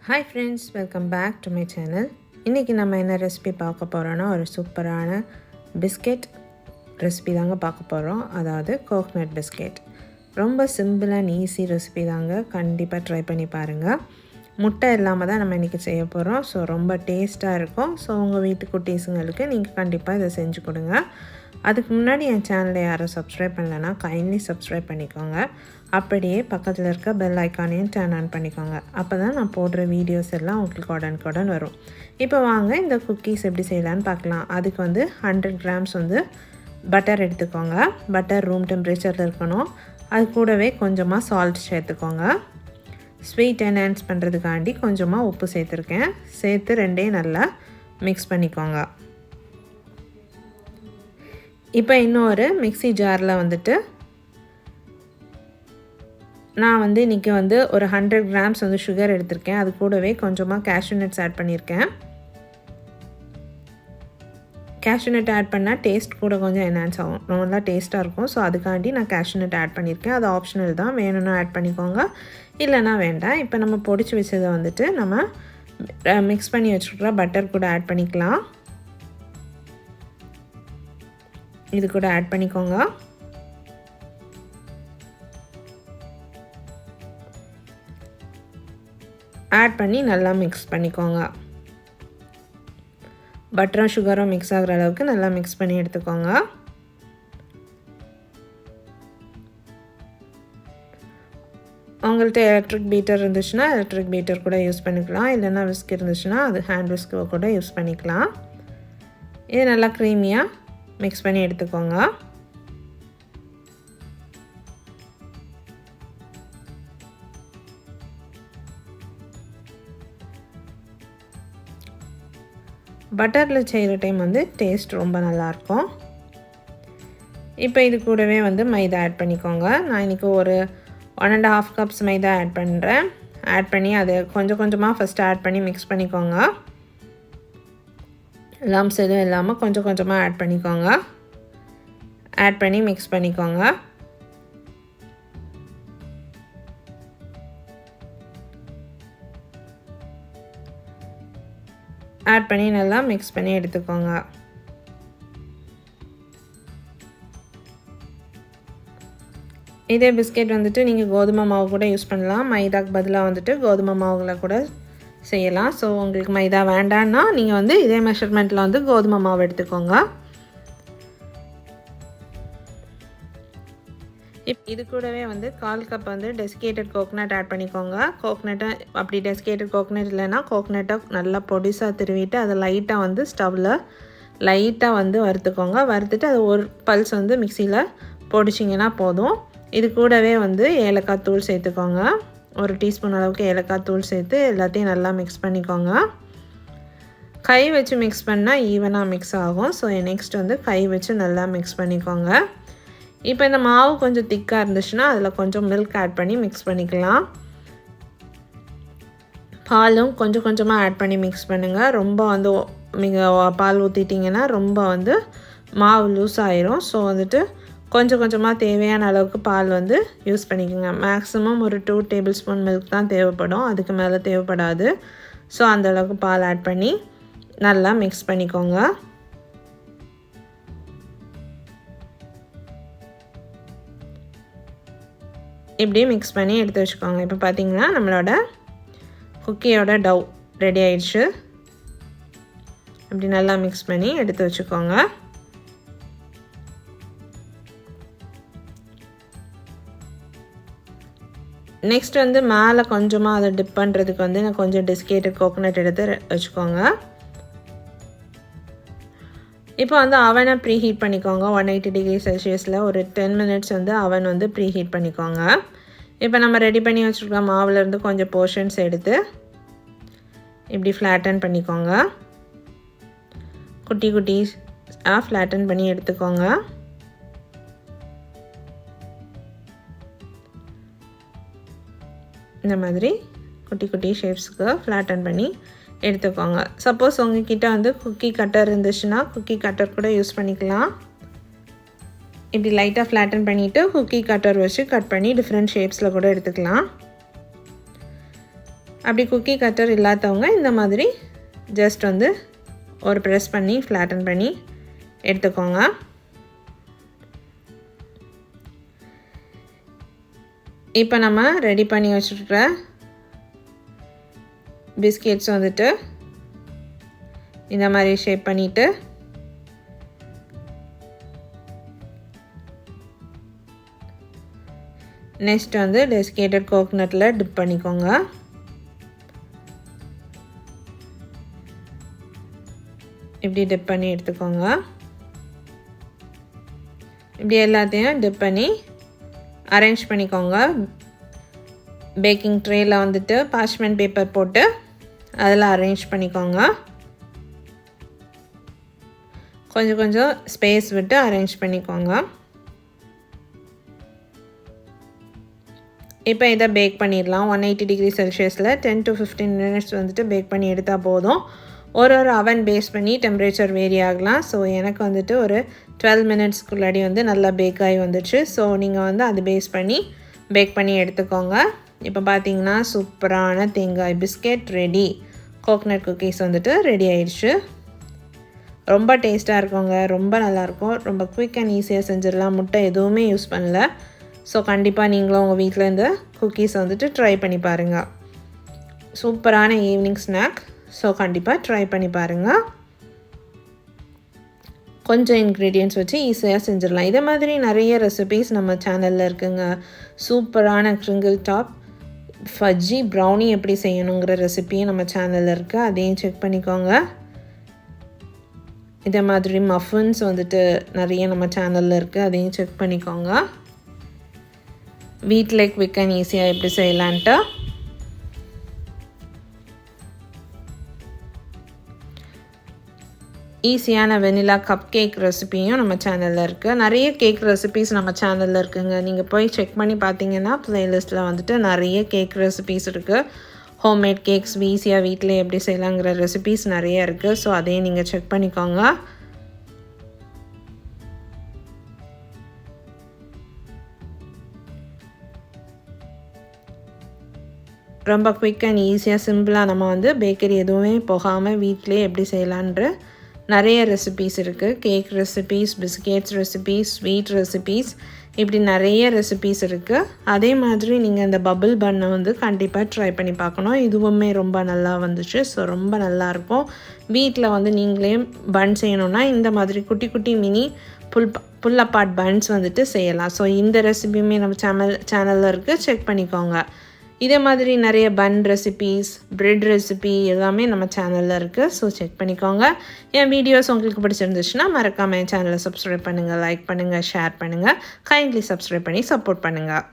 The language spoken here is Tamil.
Hi friends, welcome back to my channel. இன்றைக்கி நம்ம என்ன ரெசிபி பார்க்க போகிறோன்னா ஒரு சூப்பரான பிஸ்கெட் ரெசிபி தாங்க பார்க்க போகிறோம். அதாவது கோகனட் பிஸ்கெட். ரொம்ப சிம்பிள் அண்ட் ஈஸி ரெசிபி தாங்க. கண்டிப்பாக ட்ரை பண்ணி பாருங்கள். முட்டை இல்லாமல் தான் நம்ம இன்றைக்கி செய்ய போகிறோம். ஸோ ரொம்ப டேஸ்ட்டாக இருக்கும். ஸோ உங்கள் வீட்டு குட்டீஸுங்களுக்கு நீங்கள் கண்டிப்பாக இதை செஞ்சு கொடுங்க. அதுக்கு முன்னாடி என் சேனலை யாரும் சப்ஸ்கிரைப் பண்ணலைன்னா கைண்ட்லி சப்ஸ்கிரைப் பண்ணிக்கோங்க. அப்படியே பக்கத்தில் இருக்க பெல் ஐக்கானையும் டர்ன் ஆன் பண்ணிக்கோங்க. அப்போ தான் நான் போடுற வீடியோஸ் எல்லாம் உங்களுக்கு உடனுக்குடன் வரும். இப்போ வாங்க இந்த குக்கீஸ் எப்படி செய்யலான்னு பார்க்கலாம். அதுக்கு 100 கிராம்ஸ் பட்டர் எடுத்துக்கோங்க. பட்டர் ரூம் டெம்பரேச்சரில் இருக்கணும். அது கூடவே கொஞ்சமாக சால்ட் சேர்த்துக்கோங்க. ஸ்வீட் என்ஹான்ஸ் பண்ணுறதுக்காண்டி கொஞ்சமாக உப்பு சேர்த்துருக்கேன். சேர்த்து ரெண்டையும் நல்லா மிக்ஸ் பண்ணிக்கோங்க. இப்போ இன்னொரு மிக்ஸி ஜாரில் நான் இன்றைக்கி ஒரு 100 கிராம்ஸ் சுகர் எடுத்திருக்கேன். அது கூடவே கொஞ்சமாக கேஷ்யூ நட்ஸ் ஆட் பண்ணியிருக்கேன். கேஷ்யூ நட் ஆட் பண்ணால் டேஸ்ட் கூட கொஞ்சம் என்ஹான்ஸ் ஆகும், நல்லா டேஸ்ட்டாக இருக்கும். ஸோ அதுக்காண்டி நான் கேஷ்யூ நட் ஆட் பண்ணியிருக்கேன். அது ஆப்ஷனல் தான், வேணும்னா ஆட் பண்ணிக்கோங்க, இல்லைனா வேண்டாம். இப்போ நம்ம பொடிச்சு வச்சதை நம்ம மிக்ஸ் பண்ணி வச்சுருக்கிற பட்டர் கூட ஆட் பண்ணிக்கலாம். இது கூட ஆட் பண்ணிக்கோங்க. ஆட் பண்ணி நல்லா மிக்ஸ் பண்ணிக்கோங்க. பட்டரும் சுகரும் மிக்ஸ் ஆகிற அளவுக்கு நல்லா மிக்ஸ் பண்ணி எடுத்துக்கோங்க. உங்கள்கிட்ட எலக்ட்ரிக் பீட்டர் இருந்துச்சுன்னா எலக்ட்ரிக் பீட்டர் கூட யூஸ் பண்ணிக்கலாம், இல்லைன்னா விஸ்க் இருந்துச்சுன்னா அது ஹேண்ட் விஸ்க் கூட யூஸ் பண்ணிக்கலாம். இது நல்லா க்ரீமியாக மிக்ஸ் பண்ணி எடுத்துக்கோங்க. பட்டரில் செய்கிற டைம் டேஸ்ட் ரொம்ப நல்லாயிருக்கும். இப்போ இது கூடவே மைதா ஆட் பண்ணிக்கோங்க. நான் இன்றைக்கி ஒரு 1.5 கப்ஸ் மைதா ஆட் பண்ணுறேன். ஆட் பண்ணி அதை கொஞ்சம் கொஞ்சமாக ஃபஸ்ட்டு ஆட் பண்ணி மிக்ஸ் பண்ணிக்கோங்க. லம்ஸ் எதுவும் இல்லாமல் கொஞ்சம் கொஞ்சமாக ஆட் பண்ணிக்கோங்க. ஆட் பண்ணி மிக்ஸ் பண்ணிக்கோங்க. ஆட் பண்ணி நல்லா மிக்ஸ் பண்ணி எடுத்துக்கோங்க. இதே பிஸ்கெட் நீங்கள் கோதுமை மாவு கூட யூஸ் பண்ணலாம். மைதாக்கு பதிலாக கோதுமை மாவில் கூட செய்யலாம். ஸோ உங்களுக்கு மைதா வேண்டான்னா நீங்கள் இதே மெஷர்மெண்ட்டில் கோதுமை மாவு எடுத்துக்கோங்க. இது கூடவே 1/4 கப் டெசிகேட்டட் கோகனட் ஆட் பண்ணிக்கோங்க. கோகனட்டை அப்படி டெசிகேட்டட் கோகனட் இல்லைன்னா கோகனட்டை நல்லா பொடிசாக திருவிட்டு அதை லைட்டாக ஸ்டவ்வில் லைட்டாக வறுத்துக்கோங்க. வறுத்துட்டு அது ஒரு பல்ஸ் மிக்சியில் பொடிச்சிங்கன்னா போதும். இது கூடவே ஏலக்காய் தூள் சேர்த்துக்கோங்க. ஒரு டீஸ்பூன் அளவுக்கு ஏலக்காய் தூள் சேர்த்து எல்லாத்தையும் நல்லா மிக்ஸ் பண்ணிக்கோங்க. கை வச்சு மிக்ஸ் பண்ணால் ஈவனாக மிக்ஸ் ஆகும். ஸோ நெக்ஸ்ட் கை வச்சு நல்லா மிக்ஸ் பண்ணிக்கோங்க. இப்போ இந்த மாவு கொஞ்சம் திக்காக இருந்துச்சுன்னா அதில் கொஞ்சம் மில்க் ஆட் பண்ணி மிக்ஸ் பண்ணிக்கலாம். பாலும் கொஞ்சம் கொஞ்சமாக ஆட் பண்ணி மிக்ஸ் பண்ணுங்கள். ரொம்ப நீங்கள் பால் ஊற்றிட்டிங்கன்னா ரொம்ப மாவு லூஸ் ஆயிரும். ஸோ கொஞ்சம் கொஞ்சமாக தேவையான அளவுக்கு பால் யூஸ் பண்ணிக்கோங்க. மேக்ஸிமம் ஒரு 2 டேபிள் ஸ்பூன் மில்க் தான் தேவைப்படும், அதுக்கு மேலே தேவைப்படாது. ஸோ அந்தளவுக்கு பால் ஆட் பண்ணி நல்லா மிக்ஸ் பண்ணிக்கோங்க. இப்படி மிக்ஸ் பண்ணி எடுத்து வச்சுக்கோங்க. இப்போ பார்த்திங்கன்னா நம்மளோட குக்கியோட டவ் ரெடி ஆயிடுச்சு. இப்படி நல்லா மிக்ஸ் பண்ணி எடுத்து வச்சுக்கோங்க. நெக்ஸ்ட் மேலே கொஞ்சமாக அதை டிப் பண்ணுறதுக்கு நான் கொஞ்சம் டெசிகேட்டட் கோகனட் எடுத்து வச்சுக்கோங்க. இப்போ அவனை ப்ரீ ஹீட் பண்ணிக்கோங்க. 180 டிகிரி செல்சியஸில் ஒரு 10 மினிட்ஸ் அவன் ப்ரீ ஹீட் பண்ணிக்கோங்க. இப்போ நம்ம ரெடி பண்ணி வச்சுருக்க மாவுலேருந்து கொஞ்சம் போர்ஷன்ஸ் எடுத்து இப்படி ஃப்ளாட்டன் பண்ணிக்கோங்க. குட்டி குட்டி ஃப்ளாட்டன் பண்ணி எடுத்துக்கோங்க. இந்த மாதிரி குட்டி குட்டி ஷேப்ஸுக்கு ஃப்ளாட்டன் பண்ணி எடுத்துக்கோங்க. சப்போஸ் உங்ககிட்ட குக்கி கட்டர் இருந்துச்சுன்னா குக்கி கட்டர் கூட யூஸ் பண்ணிக்கலாம். இப்படி லைட்டாக ஃப்ளாட்டன் பண்ணிவிட்டு குக்கி கட்டர் வச்சு கட் பண்ணி டிஃப்ரெண்ட் ஷேப்ஸில் கூட எடுத்துக்கலாம். அப்படி குக்கி கட்டர் இல்லாதவங்க இந்த மாதிரி ஜஸ்ட் வந்து ஒரு ப்ரெஸ் பண்ணி ஃப்ளாட்டன் பண்ணி எடுத்துக்கோங்க. இப்போ நம்ம ரெடி பண்ணி வச்சுருக்கிற பிஸ்கெட்ஸ் வந்துட்டு இந்த மாதிரி ஷேப் பண்ணிவிட்டு நெக்ஸ்ட் வந்து டெசிகேட்டட் கோகனட்டில் டிப் பண்ணிக்கோங்க. இப்படி டிப் பண்ணி எடுத்துக்கோங்க. இப்படி எல்லாத்தையும் டிப் பண்ணி அரேஞ்ச் பண்ணிக்கோங்க. பேக்கிங் ட்ரேயில் வந்துட்டு பார்ச்மெண்ட் பேப்பர் போட்டு அதில் அரேஞ்ச் பண்ணிக்கோங்க. கொஞ்சம் கொஞ்சம் ஸ்பேஸ் விட்டு அரேஞ்ச் பண்ணிக்கோங்க. இப்போ இதை பேக் பண்ணிடலாம். 180 டிகிரி செல்சியஸில் 10 to 15 மினிட்ஸ் வந்துட்டு பேக் பண்ணி எடுத்தால் போதும். ஒரு அவன் பேஸ் பண்ணி டெம்பரேச்சர் வேரி ஆகலாம். ஸோ எனக்கு வந்துட்டு ஒரு 12 மினிட்ஸ்க்குள்ளாடி வந்து நல்லா பேக் ஆகி வந்துடுச்சு. ஸோ நீங்கள் வந்து அது பேஸ் பண்ணி பேக் பண்ணி எடுத்துக்கோங்க. இப்போ பார்த்தீங்கன்னா சூப்பரான தேங்காய் பிஸ்கெட் ரெடி. கோகனட் குக்கீஸ் வந்துட்டு ரெடி ஆயிடுச்சு. ரொம்ப டேஸ்ட்டாக இருக்குங்க, ரொம்ப நல்லாயிருக்கும். ரொம்ப குயிக் அண்ட் ஈஸியாக செஞ்சிடலாம். முட்டை எதுவுமே யூஸ் பண்ணல. ஸோ கண்டிப்பாக நீங்களும் உங்கள் வீட்டில் இந்த குக்கீஸ் வந்துட்டு ட்ரை பண்ணி பாருங்கள். சூப்பரான ஈவினிங் ஸ்நாக். ஸோ கண்டிப்பாக ட்ரை பண்ணி பாருங்கள். கொஞ்சம் இன்க்ரீடியன்ட்ஸ் வச்சு ஈஸியாக செஞ்சிடலாம். இதே மாதிரி நிறைய ரெசிபீஸ் நம்ம சேனலில் இருக்குங்க. சூப்பரான கிரிங்கிள் டாப் ஃபஜ்ஜி ப்ரௌனி எப்படி செய்யணுங்கிற ரெசிபியும் நம்ம சேனலில் இருக்குது. அதையும் செக் பண்ணிக்கோங்க. இதே மாதிரி மஃபின்ஸ் வந்துட்டு நிறைய நம்ம சேனலில் இருக்குது. அதையும் செக் பண்ணிக்கோங்க. வீட்டில் குவிக் அண்ட் ஈஸியாக எப்படி செய்யலான்ட்டு ஈஸியான வெனிலா கப் கேக் ரெசிபியும் நம்ம சேனலில் இருக்குது. நிறைய கேக் ரெசிபீஸ் நம்ம சேனலில் இருக்குங்க. நீங்கள் போய் செக் பண்ணி பார்த்தீங்கன்னா ப்ளேலிஸ்ட்டில் வந்துட்டு நிறைய கேக் ரெசிபீஸ் இருக்குது. ஹோம்மேட் கேக்ஸ் ஈஸியாக வீட்டில் எப்படி செய்யலாங்கிற ரெசிபீஸ் நிறைய இருக்குது. ஸோ அதையும் நீங்கள் செக் பண்ணிக்கோங்க. ரொம்ப குயிக் அண்ட் ஈஸியாக சிம்பிளாக நம்ம வந்து பேக்கரி எதுவுமே போகாமல் வீட்டிலே எப்படி செய்யலான்ற நிறைய ரெசிபீஸ் இருக்குது. Cake recipes, biscuits recipes, sweet recipes, இப்படி நிறைய ரெசிபீஸ் இருக்குது. அதே மாதிரி நீங்கள் இந்த பபிள் பன்னை வந்து கண்டிப்பாக ட்ரை பண்ணி பார்க்கணும். இதுவுமே ரொம்ப நல்லா வந்துச்சு. ஸோ ரொம்ப நல்லாயிருக்கும். வீட்டில் வந்து நீங்களே பன் செய்யணுன்னா இந்த மாதிரி குட்டி குட்டி மினி புல் அப்பாட் பன்ஸ் வந்துட்டு செய்யலாம். ஸோ இந்த ரெசிபியுமே நம்ம சேனலில் இருக்குது. செக் பண்ணிக்கோங்க. இதே மாதிரி நிறைய பன் ரெசிபீஸ், பிரெட் ரெசிபி எல்லாமே நம்ம சேனலில் இருக்குது. ஸோ செக் பண்ணிக்கோங்க. என் வீடியோஸ் உங்களுக்கு பிடிச்சிருந்துச்சுன்னா மறக்காமல் என் சேனலை சப்ஸ்கிரைப் பண்ணுங்கள், லைக் பண்ணுங்கள், ஷேர் பண்ணுங்கள். கைண்ட்லி சப்ஸ்கிரைப் பண்ணி சப்போர்ட் பண்ணுங்கள்.